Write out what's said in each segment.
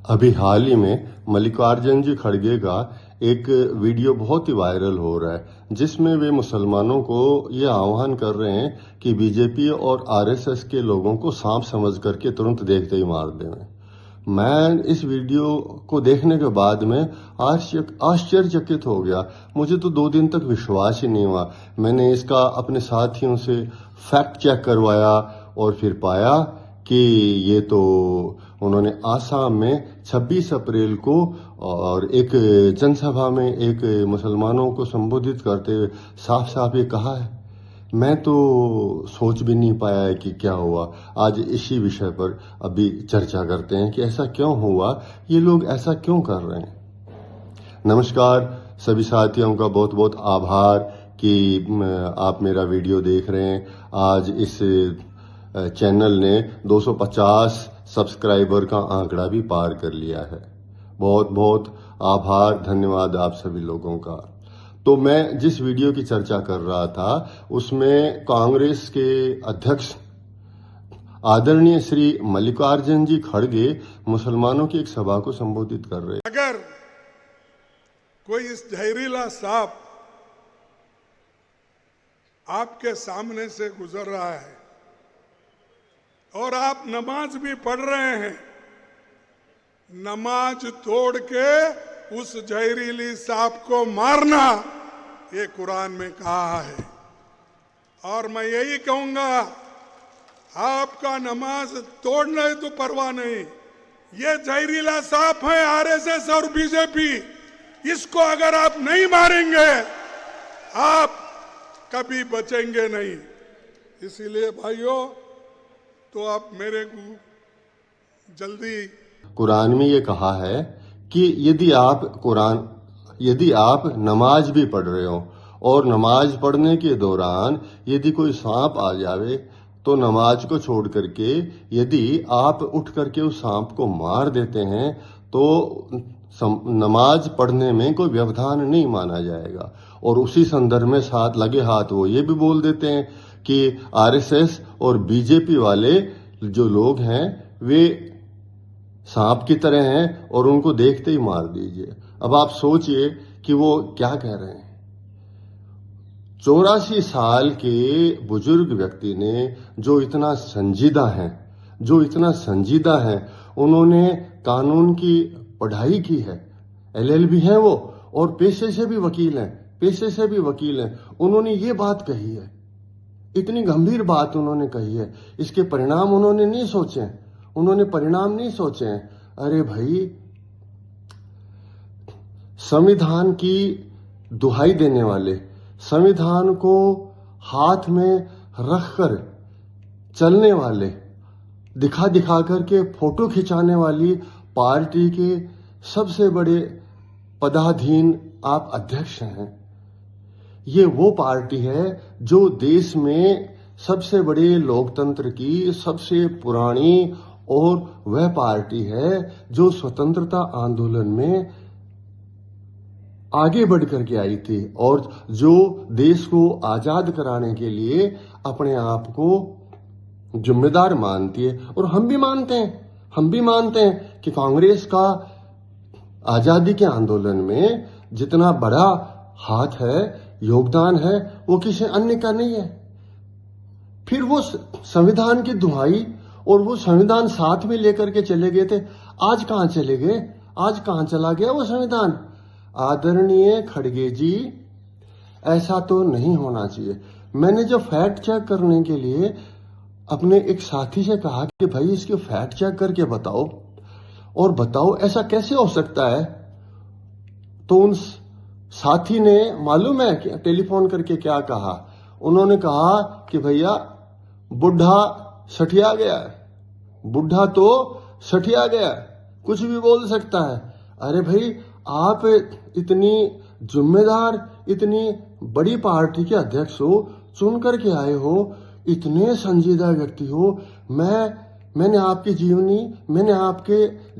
अभी हाल ही में मल्लिकार्जुन जी खड़गे का एक वीडियो बहुत ही वायरल हो रहा है जिसमें वे मुसलमानों को ये आह्वान कर रहे हैं कि बीजेपी और आरएसएस के लोगों को सांप समझ करके तुरंत देखते ही मार दें। मैं इस वीडियो को देखने के बाद में आश्चर्यचकित हो गया। मुझे तो 2 दिन तक विश्वास ही नहीं हुआ। मैंने इसका अपने साथियों से फैक्ट चेक करवाया और फिर पाया कि ये तो उन्होंने आसाम में 26 अप्रैल को और एक जनसभा में एक मुसलमानों को संबोधित करते हुए साफ साफ ये कहा है। मैं तो सोच भी नहीं पाया है कि क्या हुआ। आज इसी विषय पर अभी चर्चा करते हैं कि ऐसा क्यों हुआ, ये लोग ऐसा क्यों कर रहे हैं। नमस्कार सभी साथियों का बहुत बहुत आभार कि आप मेरा वीडियो देख रहे हैं। आज इस चैनल ने 250 सब्सक्राइबर का आंकड़ा भी पार कर लिया है। बहुत बहुत आभार, धन्यवाद आप सभी लोगों का। तो मैं जिस वीडियो की चर्चा कर रहा था उसमें कांग्रेस के अध्यक्ष आदरणीय श्री मल्लिकार्जुन जी खड़गे मुसलमानों की एक सभा को संबोधित कर रहे। अगर कोई इस जहरीला सांप आपके सामने से गुजर रहा है और आप नमाज भी पढ़ रहे हैं, नमाज तोड़ के उस जहरीली सांप को मारना, ये कुरान में कहा है। और मैं यही कहूंगा, आपका नमाज तोड़ना है तो परवाह नहीं, ये जहरीला सांप है आरएसएस और बीजेपी, इसको अगर आप नहीं मारेंगे आप कभी बचेंगे नहीं। इसीलिए भाइयों, तो आप मेरे को जल्दी, कुरान में ये कहा है कि यदि आप नमाज भी पढ़ रहे हो और नमाज पढ़ने के दौरान यदि कोई सांप आ जावे तो नमाज को छोड़ करके यदि आप उठ करके उस सांप को मार देते हैं तो नमाज पढ़ने में कोई व्यवधान नहीं माना जाएगा। और उसी संदर्भ में साथ लगे हाथ वो ये भी बोल देते हैं कि आरएसएस और बीजेपी वाले जो लोग हैं वे सांप की तरह हैं और उनको देखते ही मार दीजिए। अब आप सोचिए कि वो क्या कह रहे हैं। 84 साल के बुजुर्ग व्यक्ति ने जो इतना संजीदा है, उन्होंने कानून की पढ़ाई की है, एलएलबी है वो, और पेशे से भी वकील हैं। उन्होंने ये बात कही है, इतनी गंभीर बात उन्होंने कही है, इसके परिणाम उन्होंने नहीं सोचे हैं। अरे भाई, संविधान की दुहाई देने वाले, संविधान को हाथ में रखकर चलने वाले, दिखा करके फोटो खिंचाने वाली पार्टी के सबसे बड़े पदाधीन आप अध्यक्ष हैं। ये वो पार्टी है जो देश में सबसे बड़े लोकतंत्र की सबसे पुरानी और वह पार्टी है जो स्वतंत्रता आंदोलन में आगे बढ़ करके आई थी और जो देश को आजाद कराने के लिए अपने आप को जिम्मेदार मानती है। और हम भी मानते हैं कि कांग्रेस का आजादी के आंदोलन में जितना बड़ा हाथ है, योगदान है, वो किसी अन्य का नहीं है। फिर वो संविधान की दुहाई और वो संविधान साथ में लेकर के चले गए थे। आज कहां चला गया वो संविधान। आदरणीय खड़गे जी, ऐसा तो नहीं होना चाहिए। मैंने जो फैक्ट चेक करने के लिए अपने एक साथी से कहा कि भाई इसके फैक्ट चेक करके बताओ ऐसा कैसे हो सकता है, तो उन साथी ने मालूम है कि टेलीफोन करके क्या कहा। उन्होंने कहा कि भैया बुढ़ा तो सठिया गया, कुछ भी बोल सकता है। अरे भाई, आप इतनी जिम्मेदार, इतनी बड़ी पार्टी के अध्यक्ष हो, चुन करके आए हो, इतने संजीदा व्यक्ति हो। मैंने आपके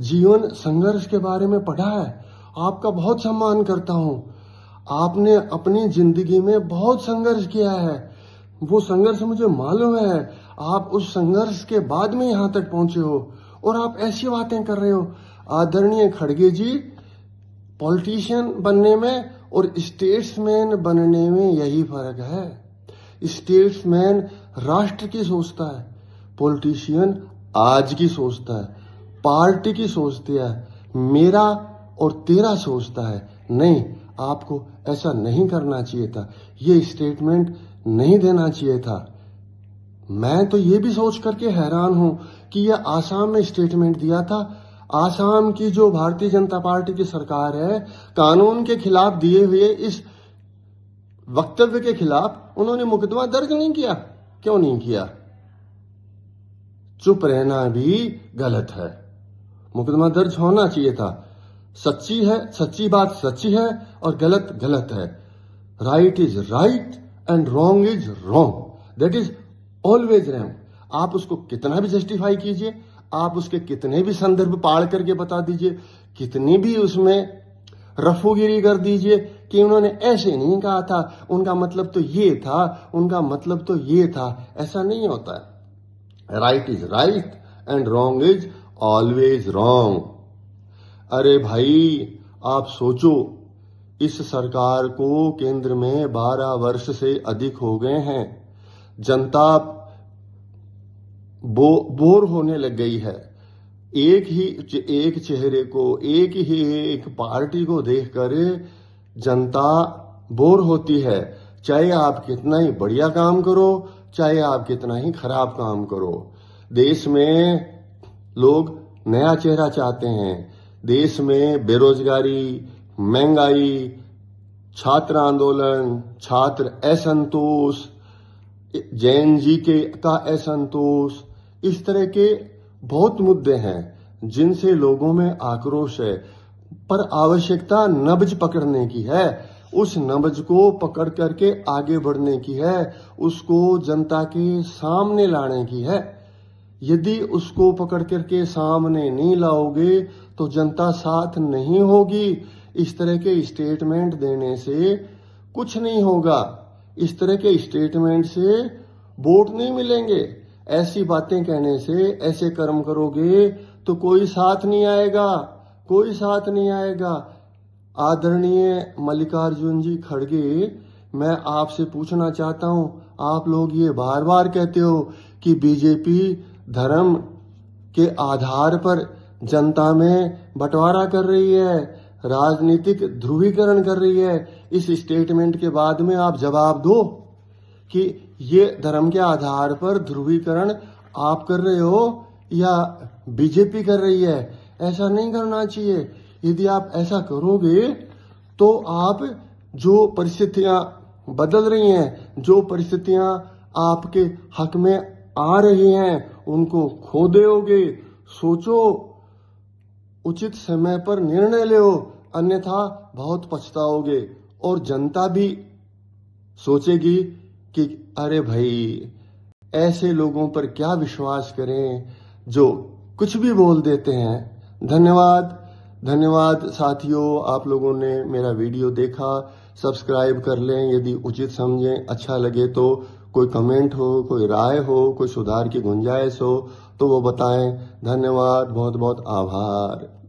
जीवन संघर्ष के बारे में पढ़ा है, आपका बहुत सम्मान करता हूं। आपने अपनी जिंदगी में बहुत संघर्ष किया है, वो संघर्ष मुझे मालूम है। आप उस संघर्ष के बाद में यहां तक पहुंचे हो और आप ऐसी बातें कर रहे हो। आदरणीय खड़गे जी, पॉलिटिशियन बनने में और स्टेट्समैन बनने में यही फर्क है। स्टेट्समैन राष्ट्र की सोचता है, पॉलिटिशियन आज की सोचता है, पार्टी की सोचती है, मेरा और तेरा सोचता है। नहीं, आपको ऐसा नहीं करना चाहिए था, ये स्टेटमेंट नहीं देना चाहिए था। मैं तो ये भी सोच करके हैरान हूं कि यह आसाम में स्टेटमेंट दिया था। आसाम की जो भारतीय जनता पार्टी की सरकार है, कानून के खिलाफ दिए हुए इस वक्तव्य के खिलाफ उन्होंने मुकदमा दर्ज नहीं किया। क्यों नहीं किया? चुप रहना भी गलत है, मुकदमा दर्ज होना चाहिए था। सच्ची है, सच्ची बात सच्ची है और गलत गलत है। Right is right and wrong is wrong, that is always wrong. आप उसको कितना भी जस्टिफाई कीजिए, आप उसके कितने भी संदर्भ पाड़ करके बता दीजिए, कितनी भी उसमें रफूगिरी कर दीजिए कि उन्होंने ऐसे नहीं कहा था, उनका मतलब तो ये था, उनका मतलब तो ये था। ऐसा नहीं होता है। Right is right and wrong is always wrong. अरे भाई, आप सोचो, इस सरकार को केंद्र में 12 वर्ष से अधिक हो गए हैं। जनता बोर होने लग गई है। एक चेहरे को, एक पार्टी को देखकर जनता बोर होती है। चाहे आप कितना ही बढ़िया काम करो, चाहे आप कितना ही खराब काम करो, देश में लोग नया चेहरा चाहते हैं। देश में बेरोजगारी, महंगाई, छात्र आंदोलन, छात्र असंतोष, जैन जी का असंतोष, इस तरह के बहुत मुद्दे हैं जिनसे लोगों में आक्रोश है। पर आवश्यकता नब्ज पकड़ने की है, उस नब्ज को पकड़ करके आगे बढ़ने की है, उसको जनता के सामने लाने की है। यदि उसको पकड़ करके सामने नहीं लाओगे तो जनता साथ नहीं होगी। इस तरह के स्टेटमेंट देने से कुछ नहीं होगा। इस तरह के स्टेटमेंट से वोट नहीं मिलेंगे। ऐसी बातें कहने से, ऐसे कर्म करोगे तो कोई साथ नहीं आएगा, कोई साथ नहीं आएगा। आदरणीय मल्लिकार्जुन जी खड़गे, मैं आपसे पूछना चाहता हूं, आप लोग ये बार बार कहते हो कि बीजेपी धर्म के आधार पर जनता में बंटवारा कर रही है, राजनीतिक ध्रुवीकरण कर रही है। इस स्टेटमेंट के बाद में आप जवाब दो कि ये धर्म के आधार पर ध्रुवीकरण आप कर रहे हो या बीजेपी कर रही है। ऐसा नहीं करना चाहिए। यदि आप ऐसा करोगे तो आप जो परिस्थितियां बदल रही हैं, जो परिस्थितियां आपके हक में आ रही हैं, उनको खो दोगे। सोचो, उचित समय पर निर्णय लो, अन्यथा बहुत पछताओगे। और जनता भी सोचेगी कि अरे भाई, ऐसे लोगों पर क्या विश्वास करें जो कुछ भी बोल देते हैं। धन्यवाद, धन्यवाद साथियों, आप लोगों ने मेरा वीडियो देखा। सब्सक्राइब कर लें यदि उचित समझें, अच्छा लगे तो। कोई कमेंट हो, कोई राय हो, कोई सुधार की गुंजाइश हो तो वो बताएं। धन्यवाद, बहुत बहुत आभार।